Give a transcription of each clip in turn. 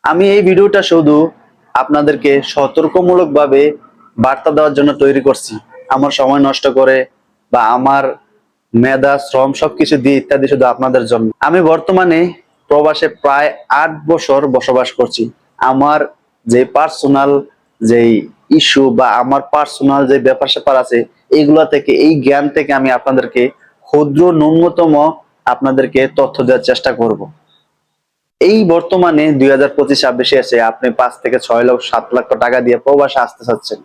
আমি এই ভিডিওটা শুধু আপনাদেরকে সতর্কমূলকভাবে বার্তা দেওয়ার জন্য তৈরি করছি। আমার সময় নষ্ট করে বা আমার মেধা শ্রম সবকিছু দিয়ে ইত্যাদি শুধু আপনাদের জন্য। আমি বর্তমানে প্রবাসে প্রায় 8 বছর বসবাস করছি। আমার যে পার্সোনাল যেই ইস্যু বা আমার পার্সোনাল যে ব্যাপার স্যাপার আছে, এইগুলা থেকে, এই জ্ঞান থেকে আমি আপনাদেরকে ক্ষুদ্র ন্যূনতম আপনাদেরকে তথ্য দেওয়ার চেষ্টা করব। এই বর্তমানে 2025-26 এসে আপনি 5 থেকে 6 লাখ 7 লাখ টাকা দিয়ে প্রবাসে আসতে চাচ্ছেন।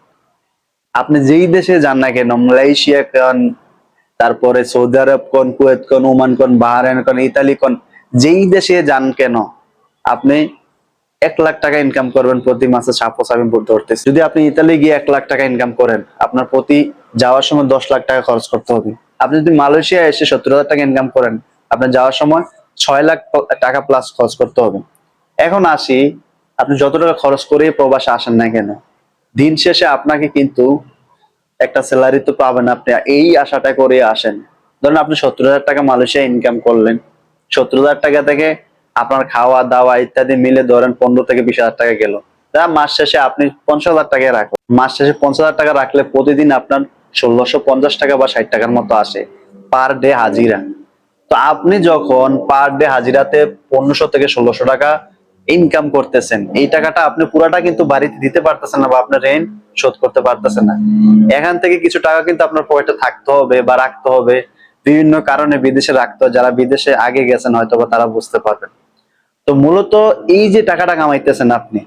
আপনি যেই দেশে যান না কেন, মালয়েশিয়া কোন, তারপরে সৌদি আরব কোন, কুয়েত কোন, ওমান কোন, বাহরাইন কোন, ইতালি কোন, যেই দেশে যান কেন, আপনি 1 লাখ টাকা ইনকাম করবেন প্রতি মাসে। সাপোজ আমি ধরতেছি, যদি আপনি ইতালি গিয়ে 1 লাখ টাকা ইনকাম করেন, আপনার প্রতি যাওয়ার সময় 10 লাখ টাকা খরচ করতে হবে। আপনি যদি মালয়েশিয়া এসে 70,000 টাকা ইনকাম করেন, আপনার যাওয়ার সময় 6 লাখ টাকা প্লাস খরচ করতে হবে। এখন আসি, আপনি যত টাকা খরচ করে প্রবাসে আসেন না কেন, দিন শেষে আপনাকে কিন্তু একটা স্যালারি তো পাবেন। আপনি এই আশাটা করে আসেন। ধরুন আপনি 70,000 টাকা মালয়েশিয়া ইনকাম করলেন, 70,000 টাকা থেকে আপনার খাওয়া দাওয়া ইত্যাদি মিলে ধরেন 15 থেকে 20,000 টাকা গেল। তা মাস শেষে আপনি 50,000 টাকা রাখলেন। মাস শেষে 50,000 টাকা রাখলে প্রতিদিন আপনার 1,650 টাকা বা 60 টাকার মতো আসে পার ডে হাজিরা। তো আপনি যখন পার ডে হাজিরাতে 1500 থেকে 1,600 টাকা ইনকাম করতেছেন, এই টাকাটা আপনি পুরাটা কিন্তু বাড়িতে দিতে পারতেছেন না বা আপনার রেন্ট শোধ করতে পারতেছেন না। এখান থেকে কিছু টাকা কিন্তু আপনার পকেটে থাকতে হবে বা রাখতে হবে। বিভিন্ন কারণে বিদেশে রাখতে হয়, যারা বিদেশে আগে গেছেন হয়তো বা তারা বুঝতে পারবেন। তো মূলত এই যে টাকাটা কামাইতেছেন আপনি,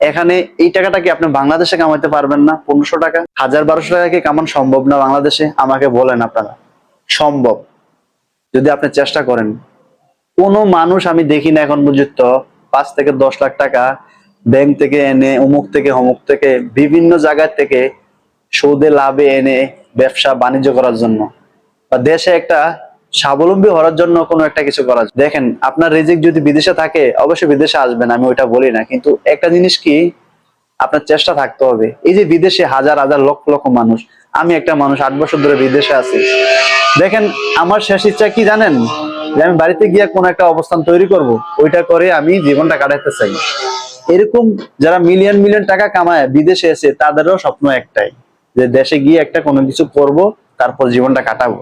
এখানে এই টাকাটা কি আপনি বাংলাদেশে কামাইতে পারবেন না? 1500 টাকা, 1000-1200 টাকা কি কামান সম্ভব না বাংলাদেশে? আমাকে বলেন আপনারা। সম্ভব, যদি আপনি চেষ্টা করেন। কোন মানুষ আমি দেখি না এখন পর্যন্ত 5 থেকে 10 লাখ টাকা ব্যাংক থেকে এনে, অমুক থেকে অমুক থেকে বিভিন্ন জায়গা থেকে সুদে লাভে এনে ব্যবসা বাণিজ্য করার জন্য বা দেশে একটা স্বাবলম্বী হওয়ার জন্য কোনো একটা কিছু করার জন্য। দেখেন, আপনার রিজিক যদি বিদেশে থাকে অবশ্যই বিদেশে আসবেন, আমি ওইটা বলি না, কিন্তু একটা জিনিস কি, আপনার চেষ্টা থাকতে হবে। এই যে বিদেশে হাজার হাজার লক্ষ লক্ষ মানুষ, আমি একটা মানুষ 8 বছর ধরে বিদেশে আছি। দেখেন, আমার শেষ ইচ্ছা কি জানেন? যে আমি বাড়িতে গিয়ে কোন একটা অবস্থান তৈরি করব, ওইটা করে আমি জীবনটা কাটাতে চাই। এরকম যারা মিলিয়ন মিলিয়ন টাকা কামায় বিদেশে এসে, তাদেরও স্বপ্ন একটাই, যে দেশে গিয়ে একটা কোনো কিছু করব, তারপর জীবনটা কাটাবো।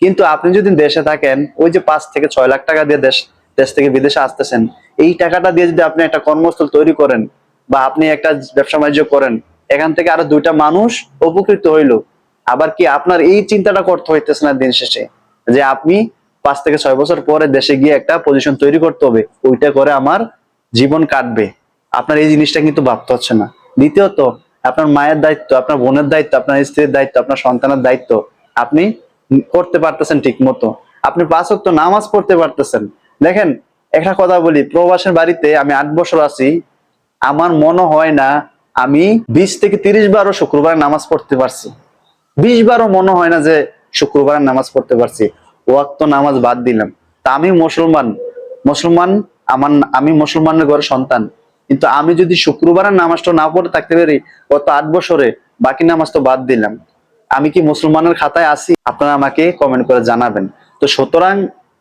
কিন্তু আপনি যদি দেশে থাকেন, ওই যে 5 থেকে 6 লাখ টাকা দিয়ে দেশ দেশ থেকে বিদেশে আসতেছেন, এই টাকাটা দিয়ে যদি আপনি একটা কর্মস্থল তৈরি করেন বা আপনি একটা ব্যবসা বাণিজ্য করেন, এখান থেকে আরো 2টা মানুষ উপকৃত হইলো। আবার কি আপনার এই চিন্তাটা করতে হইতেছে না দিন শেষে, যে আপনি 5 থেকে 6 বছর পরে দেশে গিয়ে একটা পজিশন তৈরি করতে হবে, ওইটা করে আমার জীবন কাটবে। আপনার এই জিনিসটা কিন্তু ভাবতে হচ্ছে না। দ্বিতীয়ত, আপনার মায়ের দায়িত্ব, আপনার বোনের দায়িত্ব, আপনার স্ত্রীর দায়িত্ব, আপনার সন্তানের দায়িত্ব আপনি করতে পারতেছেন ঠিক মতো। আপনি 5 ওয়াক্ত নামাজ পড়তে পারতেছেন। দেখেন, একটা কথা বলি, প্রবাসের বাড়িতে আমি 8 বছর আছি, আমার মনে হয় না আমি 20 থেকে 30 বারও শুক্রবার নামাজ পড়তে পারছি। 20 বারও মনে হয় না যে শুক্রবার নামাজ পড়তে পারছি। ওয়াক্ত নামাজ বাদ দিলাম। তা আমি মুসলমান, মুসলমান আমি মুসলমানের ঘরের সন্তান, কিন্তু আমি যদি শুক্রবারের নামাজটা না পড়ে থাকতে পারি গত 8 বছরে, বাকি নামাজ তো বাদ দিলাম, আমি কি মুসলমানের খাতায় আছি? আপনারা আমাকে কমেন্ট করে জানাবেন। তো সুতরাং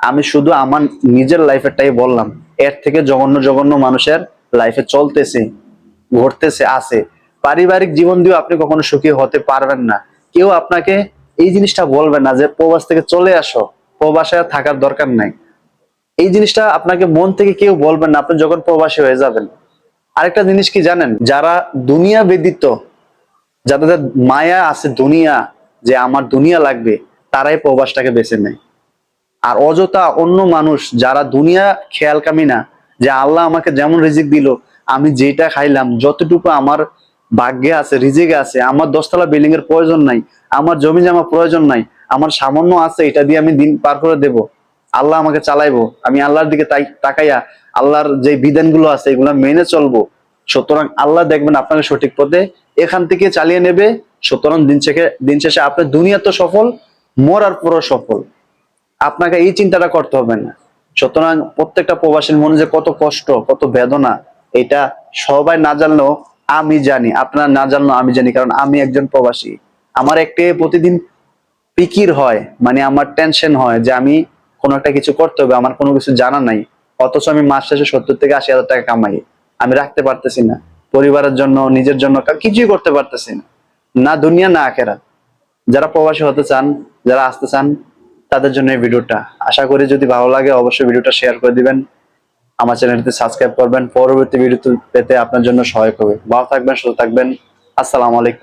আমি শুধু আমার নিজের লাইফেরটাই বললাম, এর থেকে জঘন্য জঘন্য মানুষের লাইফে চলতেছে, ঘটতেছে, আছে। পারিবারিক জীবন দিয়েও আপনি কখনো সুখী হতে পারবেন না। কেউ আপনাকে এই জিনিসটা বলবে না যে প্রবাস থেকে চলে আসো, প্রবাসে আর থাকার দরকার নাই। এই জিনিসটা আপনাকে মন থেকে কেউ বলবেন না আপনি যখন প্রবাসী হয়ে যাবেন। আরেকটা জিনিস কি জানেন? যারা দুনিয়া ব্যতীত, যাদের মায়া আছে দুনিয়া, যে আমার দুনিয়া লাগবে, তারাই প্রবাসটাকে বেছে নেয়। আর অযথা অন্য মানুষ যারা দুনিয়া খেয়াল কামি না, যে আল্লাহ আমাকে যেমন রিজিক দিল, আমি যেটা খাইলাম, যতটুকু আমার ভাগ্যে আছে, রিজিকে আছে, আমার 10 তলা বিল্ডিং এর প্রয়োজন নাই, আমার জমি জমা প্রয়োজন নাই, আমার সামান্য আছে, এটা দিয়ে আমি দিন পার করে দেব, আল্লাহ আমাকে চালাইবো, আমি আল্লাহর দিকে তাকাইয়া আল্লাহর যে বিধানগুলো আছে এগুলো মেনে চলবো। সুতরাং আল্লাহ দেখবেন আপনাকে সঠিক পথে এখান থেকে চালিয়ে নেবে। সুতরাং দিন শেষে আপনি দুনিয়া তো সফল, মরার পরও সফল। আপনাকে এই চিন্তাটা করতে হবে না। সুতরাং প্রত্যেকটা প্রবাসীর মনে যে কত কষ্ট, কত বেদনা, এটা সবাই না জানলেও আমি জানি, আপনারা না জানলেও আমি জানি, কারণ আমি একজন প্রবাসী। আমার একটি প্রতিদিন ফিকির হয়, মানে আমার টেনশন হয় যে আমি কোনো একটা কিছু করতে হবে, আমার কোনো কিছু জানা নাই, অথচ আমি মাস শেষে 70 থেকে 80 হাজার টাকা কামাই। আমি রাখতে পারতেছি না, পরিবারের জন্য, নিজের জন্য কিছুই করতে পারতেছি না, না দুনিয়া না আখেরাত। যারা প্রবাসী হতে চান, যারা আসতে চান, তাদের জন্য এই ভিডিওটা। আশা করি যদি ভালো লাগে অবশ্যই ভিডিওটা শেয়ার করে দিবেন, আমার চ্যানেলটি সাবস্ক্রাইব করবেন, পরবর্তী ভিডিও পেতে আপনার জন্য সহায়ক হবে। ভালো থাকবেন, সুস্থ থাকবেন। আসসালামু আলাইকুম।